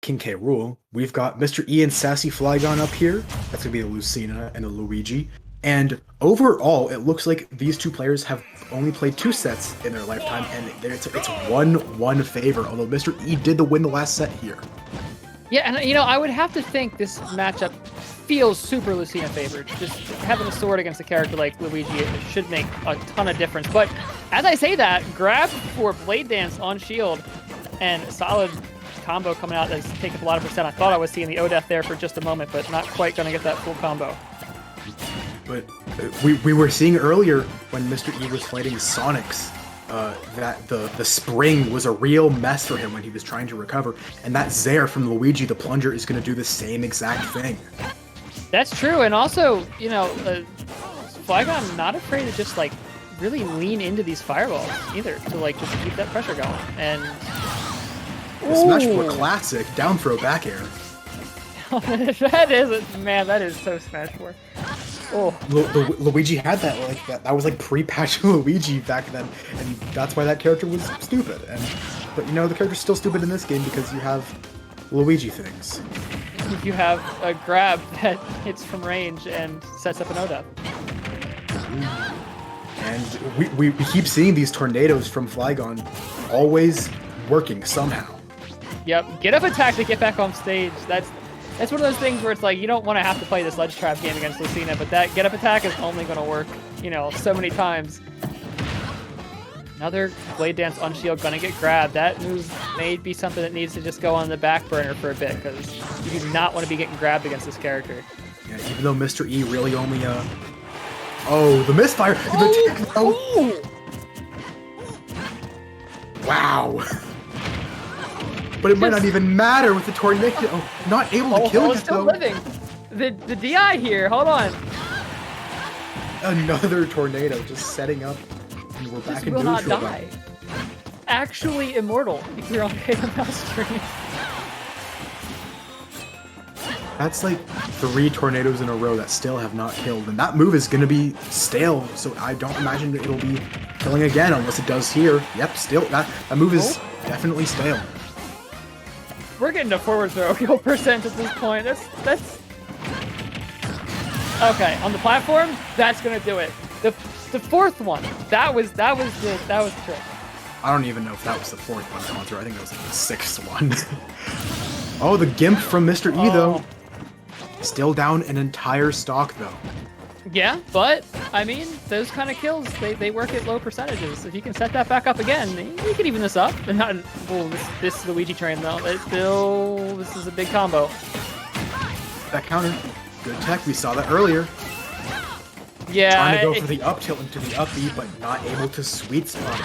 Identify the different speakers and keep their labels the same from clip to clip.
Speaker 1: King K. Rule, we've got Mr. E and Sassyflygon up here. That's going to be the Lucina and the Luigi. And overall, it looks like these two players have only played 2 sets in their lifetime, and it's 1-1 favor, although Mr. E did win the last set here.
Speaker 2: Yeah, and I would have to think this matchup feels super Lucina favored. Just having a sword against a character like Luigi, it should make a ton of difference. But as I say that, grab for Blade Dance on shield, and solid combo coming out that's taking up a lot of percent. I thought I was seeing the Odef there for just a moment, but not quite going to get that full combo.
Speaker 1: But we were seeing earlier when Mr. E was fighting Sonics that the spring was a real mess for him when he was trying to recover, and that Zaire from Luigi the Plunger is going to do the same exact thing.
Speaker 2: That's true, and also, Flygon not afraid to just like really lean into these fireballs either to like just keep that pressure going. And
Speaker 1: the Smash 4 classic down throw back air.
Speaker 2: that is so Smash 4. Oh,
Speaker 1: Luigi had that that was like pre-patch Luigi back then, and that's why that character was stupid. But the character's still stupid in this game because you have Luigi things.
Speaker 2: You have a grab that hits from range and sets up an Odef.
Speaker 1: And we keep seeing these tornadoes from Flygon always working somehow.
Speaker 2: Yep, get up attack to get back on stage. That's one of those things where it's like you don't want to have to play this ledge trap game against Lucina, but that get up attack is only going to work, so many times. Another Blade Dance on shield gonna get grabbed. That move may be something that needs to just go on the back burner for a bit, because you do not want to be getting grabbed against this character.
Speaker 1: Yeah, even though Mr. E really only oh, the misfire! Wow! But it might not even matter with the tornado. Oh, not able to kill yet,
Speaker 2: still
Speaker 1: though.
Speaker 2: Living. The DI here, hold on.
Speaker 1: Another tornado just setting up, and we're back in neutral.
Speaker 2: Will not die. Actually immortal if you're on KML stream.
Speaker 1: That's like 3 tornadoes in a row that still have not killed, and that move is going to be stale, so I don't imagine that it'll be killing again unless it does here. Yep, still, that move is definitely stale.
Speaker 2: We're getting to forward throw kill percent at this point. That's okay. On the platform, that's gonna do it. The 4th one, that was the trick.
Speaker 1: I don't even know if that was the 4th one, Contra. I think that was like the 6th one. Oh, the Gimp from Mr. E though. Still down an entire stock though.
Speaker 2: Yeah, but I mean, those kind of kills, they work at low percentages. If you can set that back up again, you can even this up. And not this Luigi train though. This is a big combo.
Speaker 1: That counter, good tech. We saw that earlier.
Speaker 2: Yeah,
Speaker 1: trying to go for the up tilt into the up B, but not able to sweet spot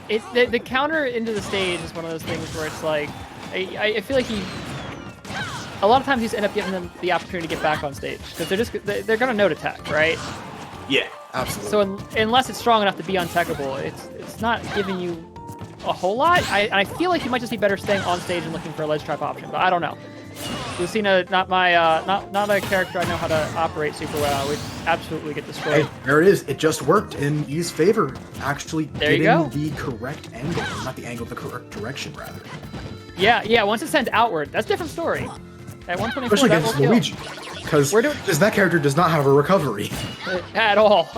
Speaker 1: it.
Speaker 2: The counter into the stage is one of those things where it's like, I feel like a lot of times you just end up giving them the opportunity to get back on stage because they're gonna note attack, right?
Speaker 1: Yeah, absolutely.
Speaker 2: So unless it's strong enough to be untechable, it's not giving you a whole lot. I feel like you might just be better staying on stage and looking for a ledge trap option, but I don't know. Lucina, not a character I know how to operate super well. I would absolutely get destroyed.
Speaker 1: Hey, there it is. It just worked in E's favor. Actually getting the correct angle, not the angle, the correct direction rather.
Speaker 2: Yeah. Once it's sent outward, that's a different story. At 124,
Speaker 1: especially against Luigi, because that character does not have a recovery.
Speaker 2: At all.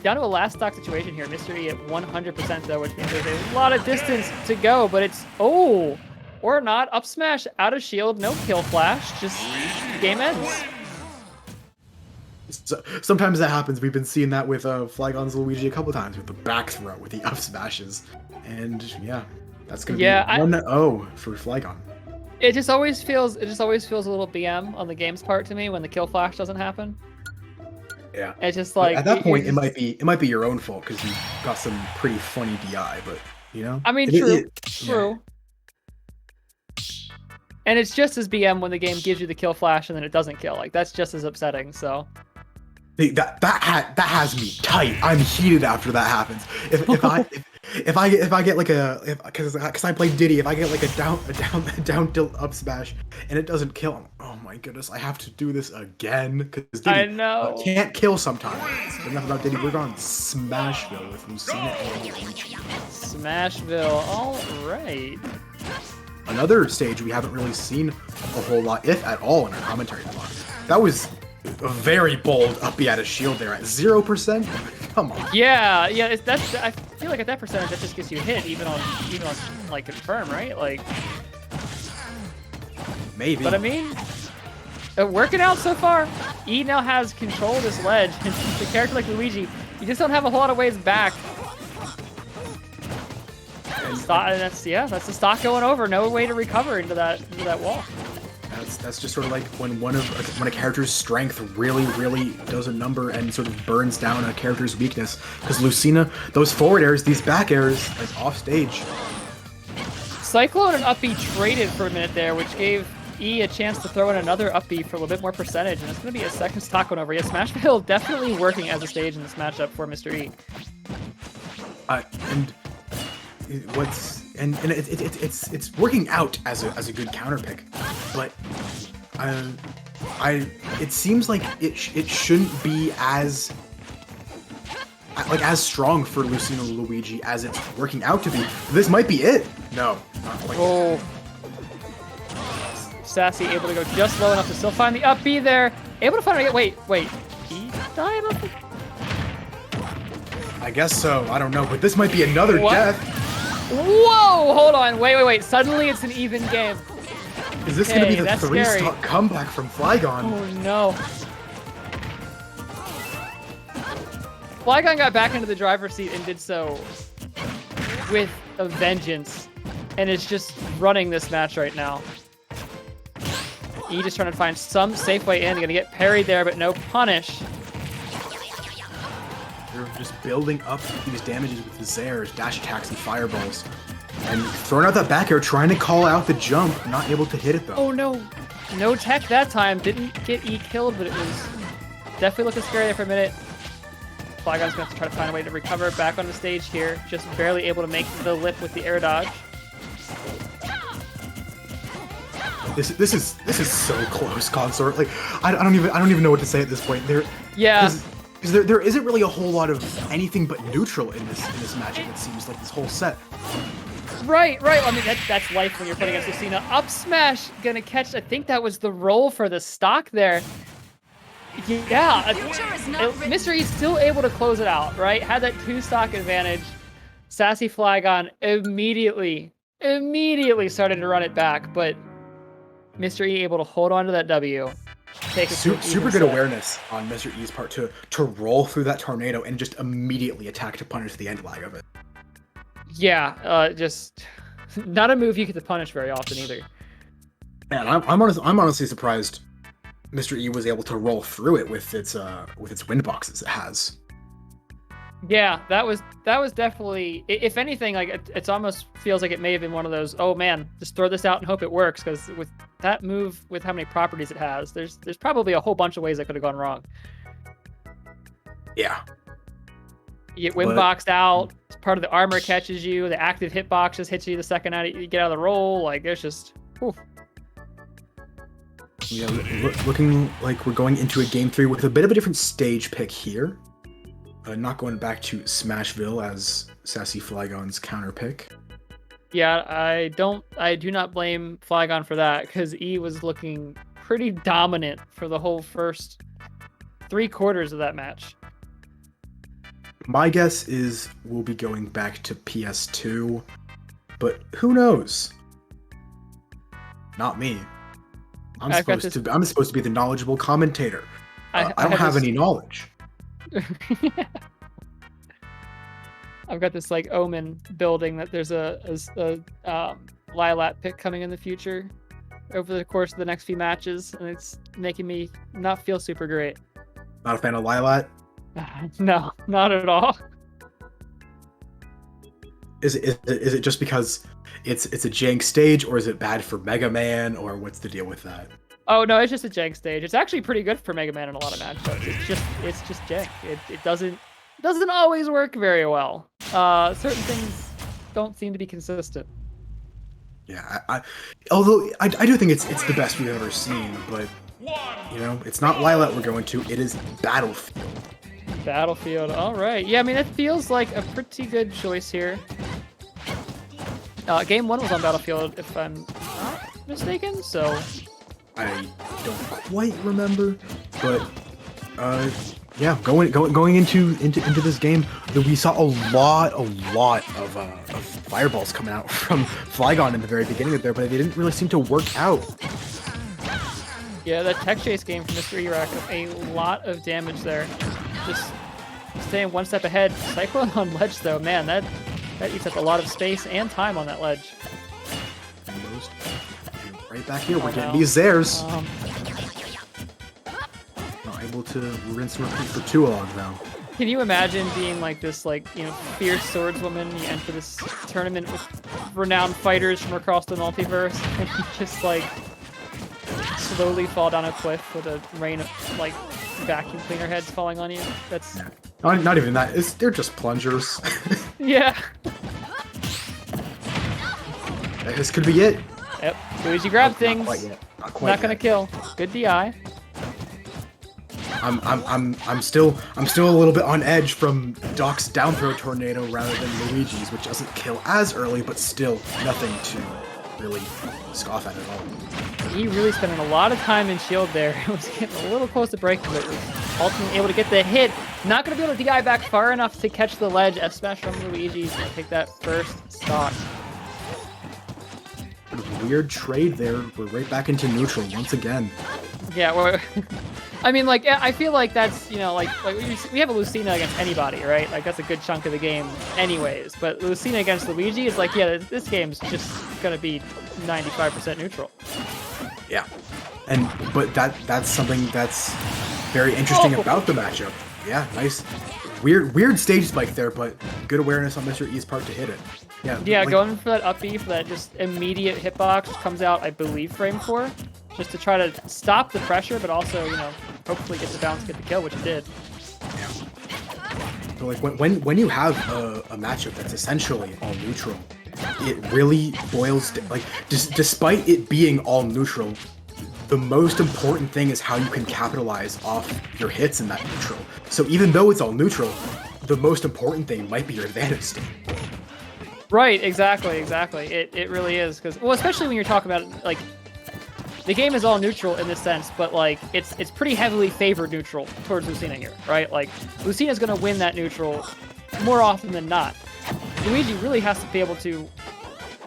Speaker 2: Down to a last stock situation here. Mr. E at 100% though, which means there's a lot of distance to go, but it's, or not, up smash, out of shield, no kill flash, just game ends.
Speaker 1: So, sometimes that happens. We've been seeing that with Flygon's Luigi a couple times with the back throw, with the up smashes. And yeah, that's going to be 1-0 for Flygon.
Speaker 2: It just always feels a little BM on the game's part to me when the kill flash doesn't happen.
Speaker 1: Yeah.
Speaker 2: It's just like
Speaker 1: at that point it might be your own fault because you got some pretty funny DI, but
Speaker 2: I mean, true. And it's just as BM when the game gives you the kill flash and then it doesn't kill. Like that's just as upsetting. So
Speaker 1: that has me tight. I'm heated after that happens. If I get like because I play Diddy, if I get like a down tilt up smash and it doesn't kill, oh my goodness, I have to do this again because Diddy
Speaker 2: I know
Speaker 1: can't kill sometimes. Enough about Diddy. We're going Smashville with Lucina and Luigi.
Speaker 2: Smashville, all right.
Speaker 1: another stage we haven't really seen a whole lot, if at all, in our commentary block. That was a very bold up B at a shield there at 0%. Come on.
Speaker 2: Yeah, that's. I feel like at that percentage, that just gets you hit, even on like confirm, right? Like
Speaker 1: maybe.
Speaker 2: But I mean, working out so far. E now has control of this ledge. The character like Luigi, you just don't have a whole lot of ways back. And that's the stock going over. No way to recover into that wall.
Speaker 1: That's just sort of like when a character's strength really does a number and sort of burns down a character's weakness. Because Lucina, those forward airs, these back airs, like off stage.
Speaker 2: Cyclone and up B traded for a minute there, which gave E a chance to throw in another up B for a little bit more percentage, and it's going to be a second stock going over. Yeah, Smashville definitely working as a stage in this matchup for Mr. E.
Speaker 1: It's working out as a good counter pick, but it seems like it shouldn't be as strong for Lucina Luigi as it's working out to be. This might be it. No, not quite.
Speaker 2: Oh, Sassy able to go just low enough to still find the up B there. Able to find it. Wait, he died up.
Speaker 1: I guess so. I don't know, but this might be another death.
Speaker 2: Whoa! Hold on. Wait. Suddenly it's an even game.
Speaker 1: Is this going to be the 3-stock comeback from Flygon?
Speaker 2: Oh no. Flygon got back into the driver's seat and did so with a vengeance, and is just running this match right now. E just trying to find some safe way in. Gonna get parried there, but no punish.
Speaker 1: They're just building up these damages with the Zairs, dash attacks, and fireballs. And throwing out that back air, trying to call out the jump, not able to hit it though.
Speaker 2: Oh no. No tech that time. Didn't get E killed, but it was definitely looking scary there for a minute. Flygon's going to have to try to find a way to recover back on the stage here. Just barely able to make the lip with the air dodge.
Speaker 1: This is so close, Consort. Like I don't even know what to say at this point. Because there isn't really a whole lot of anything but neutral in this matchup. It seems like this whole set.
Speaker 2: Right. I mean that's life when you're playing against Lucina. Up smash gonna catch. I think that was the roll for the stock there. Yeah, Mr. E's still able to close it out, right? Had that 2-stock advantage. Sassyflygon immediately started to run it back, but Mr. E able to hold on to that W. Take
Speaker 1: super good awareness on Mr. E's part to roll through that tornado and just immediately attack to punish the end lag of it.
Speaker 2: Yeah, just not a move you get to punish very often either.
Speaker 1: Man, I'm honestly surprised Mr. E was able to roll through it with its wind boxes it has.
Speaker 2: Yeah, that was definitely, if anything, like it almost feels like it may have been one of those, oh man, just throw this out and hope it works, because with that move, with how many properties it has, there's probably a whole bunch of ways that could have gone wrong.
Speaker 1: Yeah.
Speaker 2: You get wind boxed out, part of the armor catches you, the active hitbox just hits you the second you get out of the roll, like there's just, whew.
Speaker 1: Yeah, looking like we're going into a game 3 with a bit of a different stage pick here. Not going back to Smashville as Sassyflygon's counter pick.
Speaker 2: Yeah, I do not blame Flygon for that, because E was looking pretty dominant for the whole first 3 quarters of that match.
Speaker 1: My guess is we'll be going back to PS2, but who knows? Not me. I'm supposed to be the knowledgeable commentator. I don't have any knowledge.
Speaker 2: I've got this like omen building that there's a Lilat pick coming in the future over the course of the next few matches, and it's making me not feel super great.
Speaker 1: Not a fan of Lilat?
Speaker 2: No, not at all.
Speaker 1: Is it just because it's a jank stage, or is it bad for Mega Man, or what's the deal with that?
Speaker 2: Oh no, it's just a jank stage. It's actually pretty good for Mega Man in a lot of matchups. It's just jank. It doesn't always work very well. Certain things don't seem to be consistent.
Speaker 1: Yeah, although I do think it's the best we've ever seen, but it's not Lilat we're going to. It is Battlefield.
Speaker 2: Battlefield. All right. Yeah, I mean, it feels like a pretty good choice here. Game 1 was on Battlefield, if I'm mistaken. So
Speaker 1: I don't quite remember, but yeah, going into this game, we saw a lot of fireballs coming out from Flygon in the very beginning of there, but they didn't really seem to work out.
Speaker 2: yeah, that tech chase game from Mr. E racked up a lot of damage there. Just staying one step ahead. Cyclone on ledge though, man, that eats up a lot of space and time on that ledge.
Speaker 1: Right back here, we're getting these theirs.
Speaker 2: Um,
Speaker 1: Not able to rinse and repeat for too long now.
Speaker 2: Can you imagine being like this, like, you know, fierce swordswoman? You enter this tournament with renowned fighters from across the multiverse, and you just like slowly fall down a cliff with a rain of like vacuum cleaner heads falling on you. That's
Speaker 1: not even that. They're just plungers.
Speaker 2: yeah.
Speaker 1: This could be it.
Speaker 2: Yep. Luigi grab things.
Speaker 1: Not quite yet. Not quite
Speaker 2: Not gonna
Speaker 1: yet.
Speaker 2: kill. Good DI.
Speaker 1: I'm still a little bit on edge from Doc's down throw tornado rather than Luigi's, which doesn't kill as early, but still nothing to really scoff at all.
Speaker 2: He really spending a lot of time in shield there. It was getting a little close to breaking, but was ultimately able to get the hit. Not gonna be able to DI back far enough to catch the ledge, especially from Luigi. He's gonna take that first stock.
Speaker 1: Weird trade there. We're right back into neutral once again.
Speaker 2: Yeah, well, I mean, like, I feel like that's, you know, like we have a Lucina against anybody, right? Like, that's a good chunk of the game anyways. But Lucina against Luigi is like, yeah, this game's just going to be 95% neutral.
Speaker 1: Yeah. But that's something that's very interesting about the matchup. Yeah, nice. Weird stage spike there, but good awareness on Mr. E's part to hit it. Yeah,
Speaker 2: Going for that up B for that just immediate hitbox comes out, I believe, frame 4, just to try to stop the pressure, but also, you know, hopefully get the bounce, get the kill, which it did.
Speaker 1: Yeah. So like when you have a matchup that's essentially all neutral, it really boils like despite it being all neutral, the most important thing is how you can capitalize off your hits in that neutral. So even though it's all neutral, the most important thing might be your advantage state.
Speaker 2: Right, exactly. It really is, because, well, especially when you're talking about, like, the game is all neutral in this sense, but, like, it's pretty heavily favored neutral towards Lucina here, right? Like, Lucina's going to win that neutral more often than not. Luigi really has to be able to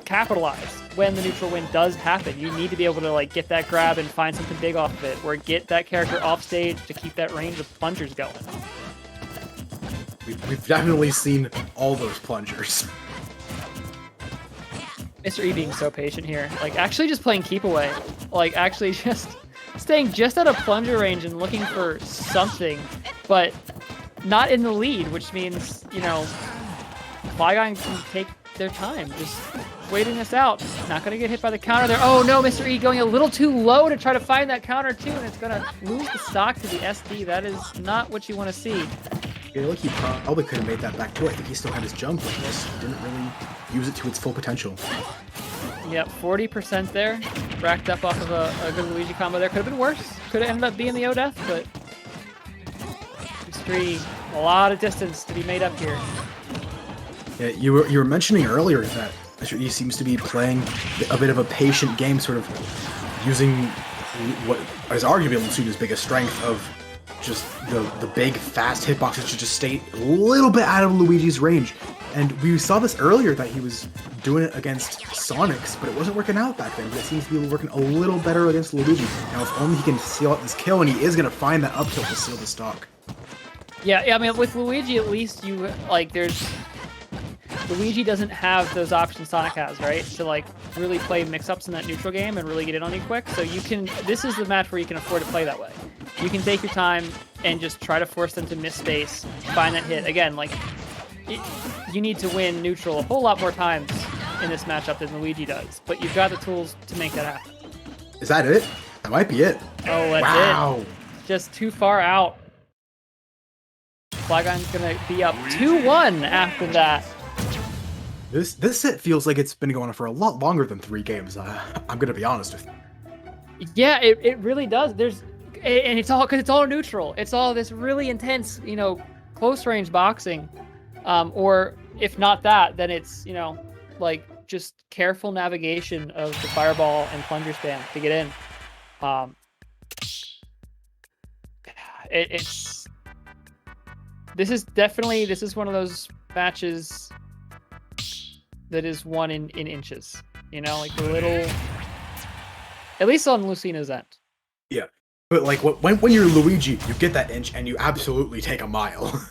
Speaker 2: capitalize when the neutral win does happen. You need to be able to, like, get that grab and find something big off of it, or get that character off stage to keep that range of plungers going.
Speaker 1: We've definitely seen all those plungers.
Speaker 2: Mr. E being so patient here. Like, actually just playing keep away. Like, actually just staying just out of plunger range and looking for something, but not in the lead, which means, you know, Flygon can take their time, just waiting this out. Not going to get hit by the counter there. Oh no, Mr. E going a little too low to try to find that counter too, and it's going to lose the stock to the SD. That is not what you want to see.
Speaker 1: Yeah, look, he probably could have made that back too. I think he still had his jump, but just didn't really use it to its full potential.
Speaker 2: Yep, 40% there. Racked up off of a good Luigi combo there. Could have been worse. Could have ended up being the O-Death, but Mystery, a lot of distance to be made up here.
Speaker 1: Yeah, you were mentioning earlier that Mr. E seems to be playing a bit of a patient game, sort of using what is arguably Lucina's biggest strength of just the big, fast hitboxes to just stay a little bit out of Luigi's range. And we saw this earlier that he was doing it against Sonics, but it wasn't working out back then. But it seems to be working a little better against Luigi. Now, if only he can seal out this kill, and he is going to find that up tilt to seal the stock.
Speaker 2: Yeah, I mean, with Luigi, at least you, like, Luigi doesn't have those options Sonic has, right? To, like, really play mix-ups in that neutral game and really get in on you quick. So this is the match where you can afford to play that way. You can take your time and just try to force them to miss space, find that hit. Again, like, you need to win neutral a whole lot more times in this matchup than Luigi does, but you've got the tools to make that happen.
Speaker 1: Is that it? That might be it.
Speaker 2: Oh, that's
Speaker 1: wow.
Speaker 2: it. Just too far out. Flygon's gonna be up 2-1 after that.
Speaker 1: This set feels like it's been going on for a lot longer than 3 games. I'm gonna be honest with you.
Speaker 2: Yeah, it really does. And it's all because it's all neutral. It's all this really intense, you know, close range boxing. Or if not that, then it's, you know, like just careful navigation of the fireball and plunger spam to get in. This is one of those matches that is won in inches. You know, like the little, at least on Lucina's end.
Speaker 1: Yeah, but like when you're Luigi, you get that inch and you absolutely take a mile.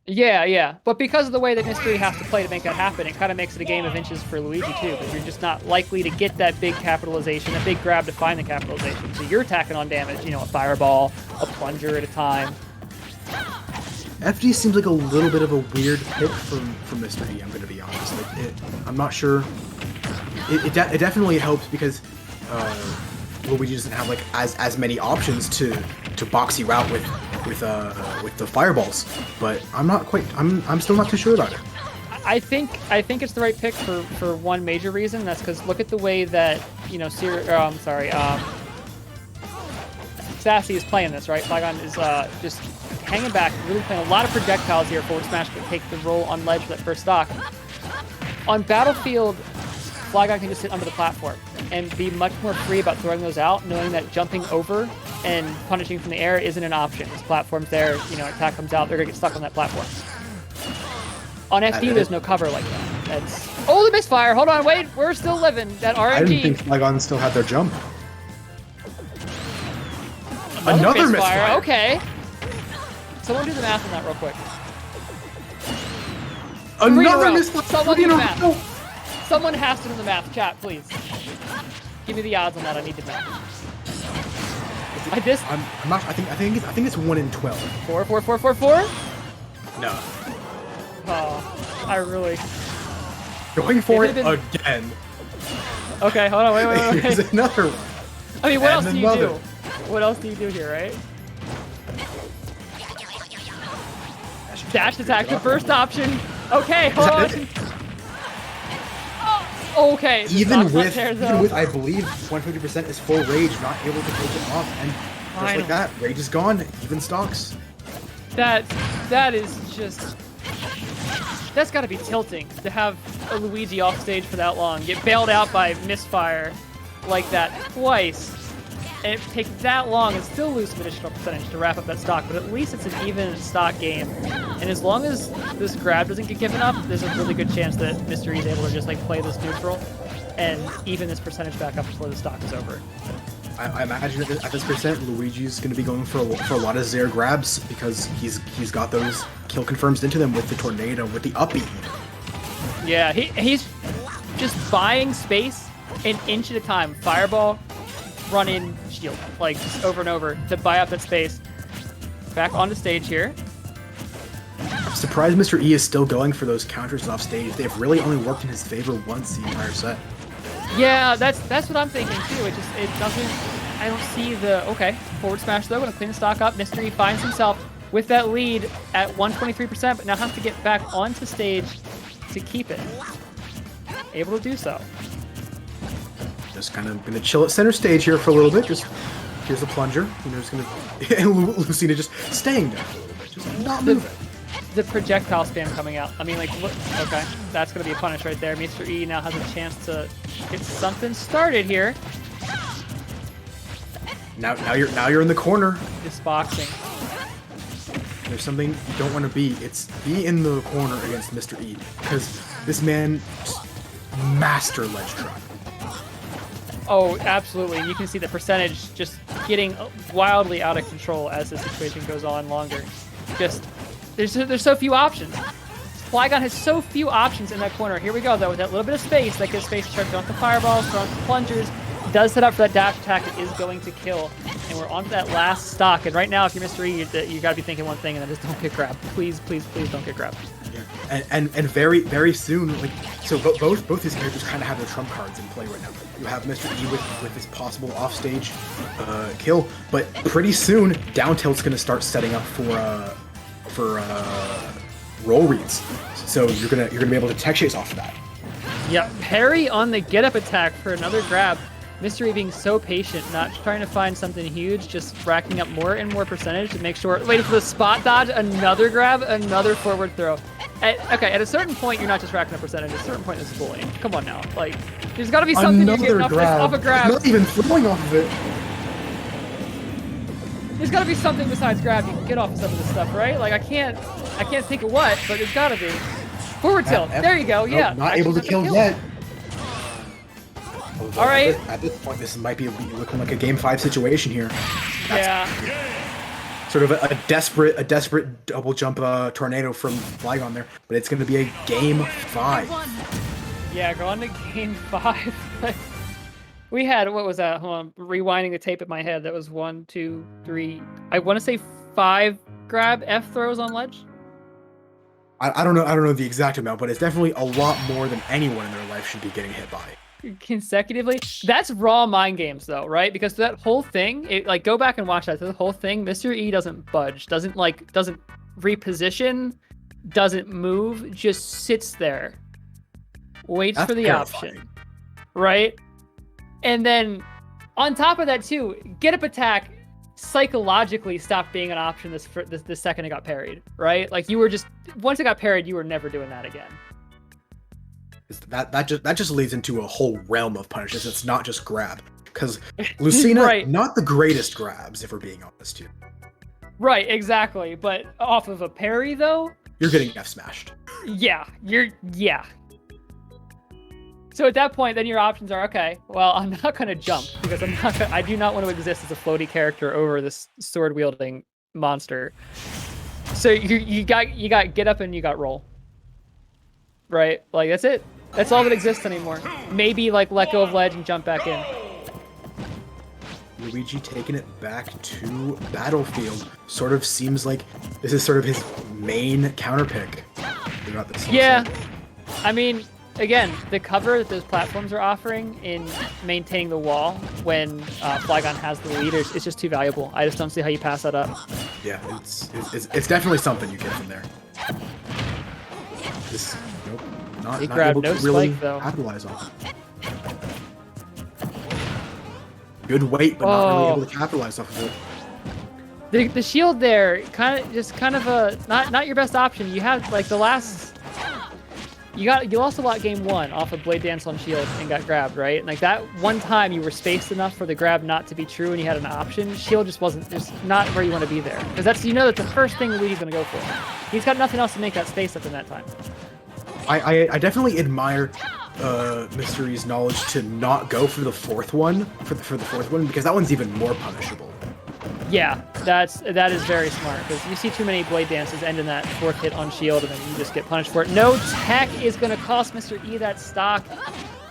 Speaker 2: Yeah. But because of the way that Mystery has to play to make that happen, it kind of makes it a game of inches for Luigi too, because you're just not likely to get that big capitalization, a big grab to find the capitalization. So you're tacking on damage, you know, a fireball, a plunger at a time.
Speaker 1: FD seems like a little bit of a weird pick from Mr. E, I'm going to be honest. Like, I'm not sure. It definitely helps because Luigi doesn't have like as many options to box you out with the fireballs, but I'm still not too sure about it.
Speaker 2: I think it's the right pick for one major reason. That's because look at the way that, you know, Sassy is playing this, right? Flygon is just hanging back, really playing a lot of projectiles here. Forward smash to take the roll on ledge for that first stock. On Battlefield, Flygon can just sit under the platform and be much more free about throwing those out, knowing that jumping over and punishing from the air isn't an option. This platform's there, you know, attack comes out, they're gonna get stuck on that platform. On FD, there's no cover like that. That's... Oh, the misfire! Hold on, wait, we're still living. That RNG.
Speaker 1: I didn't think Flygon still had their jump.
Speaker 2: Another misfire. Okay. Someone do the math on that real quick.
Speaker 1: Another misfire.
Speaker 2: Someone do the math. Someone has to do the math. Chat, please. Give me the odds on that. I need the math.
Speaker 1: I'm not. I think it's 1 in 12.
Speaker 2: 4.
Speaker 1: No.
Speaker 2: Oh, I really.
Speaker 1: Going for it again.
Speaker 2: Okay, hold on. Wait.
Speaker 1: Here's another one.
Speaker 2: I mean, what else do you do? What else do you do here, right? Dash attack, your first option. Okay, hold on. Oh, okay.
Speaker 1: Even with I believe 150% is full rage, not able to take it off, and just like that, rage is gone. Even stocks.
Speaker 2: That is just. That's got to be tilting to have a Luigi off stage for that long, get bailed out by misfire like that twice, and it takes that long and still lose some additional percentage to wrap up that stock. But at least it's an even stock game, and as long as this grab doesn't get given up, there's a really good chance that Mystery is able to just like play this neutral and even this percentage back up before the stock is over.
Speaker 1: I imagine at this percent, Luigi's going to be going for a lot of Zair grabs because he's got those kill confirms into them with the tornado, with the upbeat.
Speaker 2: Yeah, he's just buying space an inch at a time. Fireball, run in, shield, like just over and over to buy up that space. Back onto stage here.
Speaker 1: I'm surprised Mr. E is still going for those counters off stage. They've really only worked in his favor once the entire set.
Speaker 2: Yeah, that's what I'm thinking too. It doesn't. I don't see the forward smash though. Gonna clean the stock up. Mystery finds himself with that lead at 123%, but now has to get back onto stage to keep it. Able to do so.
Speaker 1: Just kind of gonna chill at center stage here for a little bit. Just here's the plunger. You know, just gonna and Lucina just staying there for a little bit, just not moving.
Speaker 2: The projectile spam coming out. I mean, like, look, okay, that's gonna be a punish right there. Mr. E now has a chance to get something started here.
Speaker 1: Now you're in the corner.
Speaker 2: This boxing.
Speaker 1: There's something you don't want to be. It's be in the corner against Mr. E because this man just master ledge trap.
Speaker 2: Oh, absolutely. You can see the percentage just getting wildly out of control as the situation goes on longer. Just there's so few options. Flygon has so few options in that corner. Here we go though with that little bit of space. That gives space to start throwing the fireballs, throwing the plungers. Does set up for that dash attack that is going to kill. And we're on to that last stock. And right now, if you're Mr. E, you got to be thinking one thing, and that is don't get grabbed. Please don't get grabbed.
Speaker 1: Yeah. And very soon, like so both these characters kind of have their trump cards in play right now. You have Mr. E with this possible offstage kill, but pretty soon down tilt's gonna start setting up for roll reads. So you're gonna be able to tech chase off of that.
Speaker 2: Yeah, parry on the get up attack for another grab. Mystery being so patient, not trying to find something huge, just racking up more and more percentage to make sure. Waiting for the spot dodge, another grab, another forward throw. Okay, at a certain point, you're not just racking up percentage. At a certain point, it's bullying. Come on now. Like, there's got to be something you're getting off a grab.
Speaker 1: Not even throwing off of it.
Speaker 2: There's got to be something besides grab you can get off of some of this stuff, right? Like, I can't think of what, but there's got to be. Forward tilt. There you go. Yeah.
Speaker 1: Not able to kill yet.
Speaker 2: All right.
Speaker 1: At this point, this might be looking like a Game 5 situation here.
Speaker 2: Yeah.
Speaker 1: Sort of a desperate double jump tornado from Flygon there, but it's going to be a Game 5.
Speaker 2: Yeah, going to Game 5. We had, what was that? Hold on, rewinding the tape in my head. That was 1, 2, 3. I want to say 5 grab F throws on ledge.
Speaker 1: I don't know the exact amount, but it's definitely a lot more than anyone in their life should be getting hit by.
Speaker 2: Consecutively. That's raw mind games though, right? Because that whole thing, like go back and watch that. The whole thing, Mr. E doesn't budge, doesn't reposition, doesn't move, just sits there, waits for the option, right? And then on top of that too, get up attack psychologically stopped being an option this second it got parried, right? Like you were just, once it got parried, you were never doing that again.
Speaker 1: That just leads into a whole realm of punishes. It's not just grab, because Lucina,
Speaker 2: right.
Speaker 1: Not the greatest grabs, if we're being honest here.
Speaker 2: Right, exactly. But off of a parry though,
Speaker 1: you're getting F smashed.
Speaker 2: Yeah, yeah. So at that point, then your options are, okay, well, I'm not gonna jump because I do not want to exist as a floaty character over this sword wielding monster. So you got get up and you got roll. Right, like that's it. That's all that exists anymore. Maybe like let go of ledge and jump back in.
Speaker 1: Luigi taking it back to battlefield. Sort of seems like this is sort of his main counter pick.
Speaker 2: Yeah, I mean, again, the cover that those platforms are offering in maintaining the wall when Flygon has the lead is just too valuable. I just don't see how you pass that up.
Speaker 1: Yeah, it's definitely something you get from there. This, nope, not able to really capitalize on. Good weight, but not really able to capitalize off of it.
Speaker 2: The shield there, kind of a not your best option. You have like the last, you lost a lot game 1 off of Blade Dance on shield and got grabbed, right? And like that one time you were spaced enough for the grab not to be true and you had an option. Shield just not where you want to be there, because that's that's the first thing Luigi's gonna go for. He's got nothing else to make that space up in that time.
Speaker 1: I definitely admire Mystery's knowledge to not go for the fourth one because that one's even more punishable.
Speaker 2: Yeah, that is very smart, because you see too many Blade Dances end in that 4th hit on shield and then you just get punished for it. No tech is going to cost Mr. E that stock.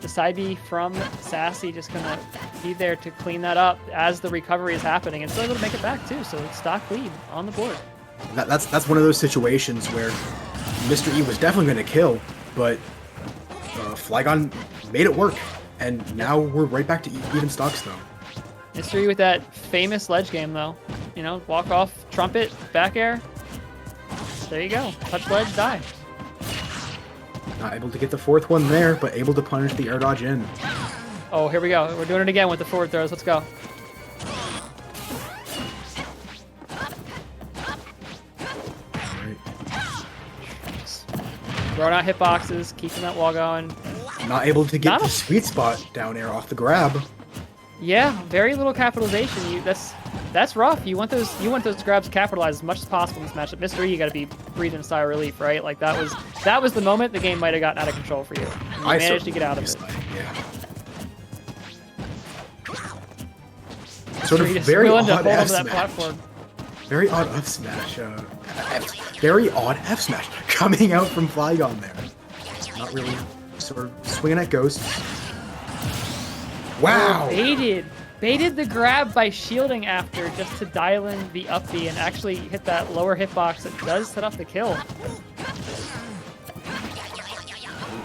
Speaker 2: The side B from Sassy just going to be there to clean that up as the recovery is happening, and still able to make it back too, so stock lead on the board.
Speaker 1: That's one of those situations where Mr. E was definitely going to kill, but Flygon made it work, and now we're right back to even stocks though.
Speaker 2: Mystery with that famous ledge game though. You know, walk off, trumpet, back air. There you go. Touch ledge, die.
Speaker 1: Not able to get the 4th one there, but able to punish the air dodge in.
Speaker 2: Oh, here we go. We're doing it again with the forward throws. Let's go. Throwing out hitboxes, keeping that wall going.
Speaker 1: Not able to get the sweet spot down air off the grab.
Speaker 2: Yeah, very little capitalization. That's rough. You want those grabs capitalized as much as possible in this matchup. Mr. E, you got to be breathing a sigh of relief, right? Like that was the moment the game might have gotten out of control for you. And you managed to get out of it.
Speaker 1: Yeah. Sort of very odd F smash. Very odd F smash. Very odd F smash coming out from Flygon there. Not really sort of swinging at ghosts. Wow!
Speaker 2: Baited the grab by shielding after just to dial in the up B and actually hit that lower hitbox that does set up the kill.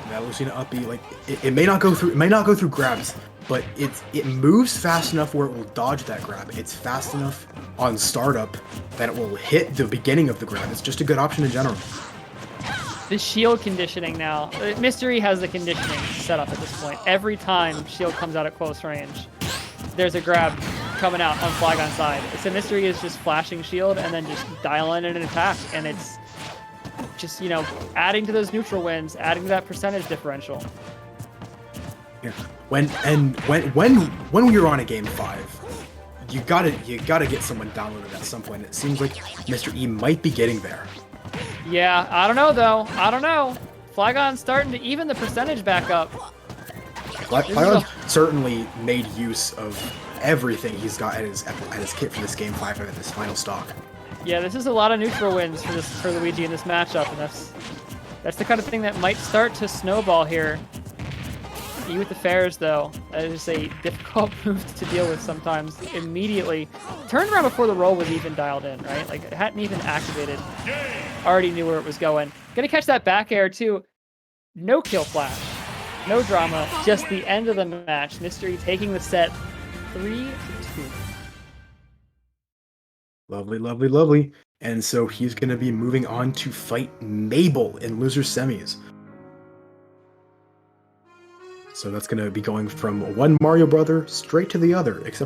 Speaker 1: That Lucina up B, like it may not go through grabs, but it moves fast enough where it will dodge that grab. It's fast enough on startup that it will hit the beginning of the grab. It's just a good option in general.
Speaker 2: The shield conditioning now. Mystery has the conditioning set up at this point. Every time shield comes out at close range, there's a grab coming out on Flygon's side. So Mystery is just flashing shield and then just dialing in an attack, and it's just, you know, adding to those neutral wins, adding to that percentage differential.
Speaker 1: Yeah. When we were on a game 5, you gotta get someone downloaded at some point. It seems like Mr. E might be getting there.
Speaker 2: Yeah, I don't know though. I don't know. Flygon's starting to even the percentage back up.
Speaker 1: Flygon certainly made use of everything he's got at his kit for this game 5 and this final stock.
Speaker 2: Yeah, this is a lot of neutral wins for Luigi in this matchup, and that's the kind of thing that might start to snowball here. E with the fairs, though, that is a difficult move to deal with sometimes. Immediately turned around before the roll was even dialed in, right? Like, it hadn't even activated. Already knew where it was going. Gonna catch that back air too. No kill flash, no drama. Just the end of the match. Mystery taking the set 3-2.
Speaker 1: Lovely, lovely, lovely. And so he's going to be moving on to fight Mabel in loser semis. So that's going to be going from one Mario brother straight to the other, except for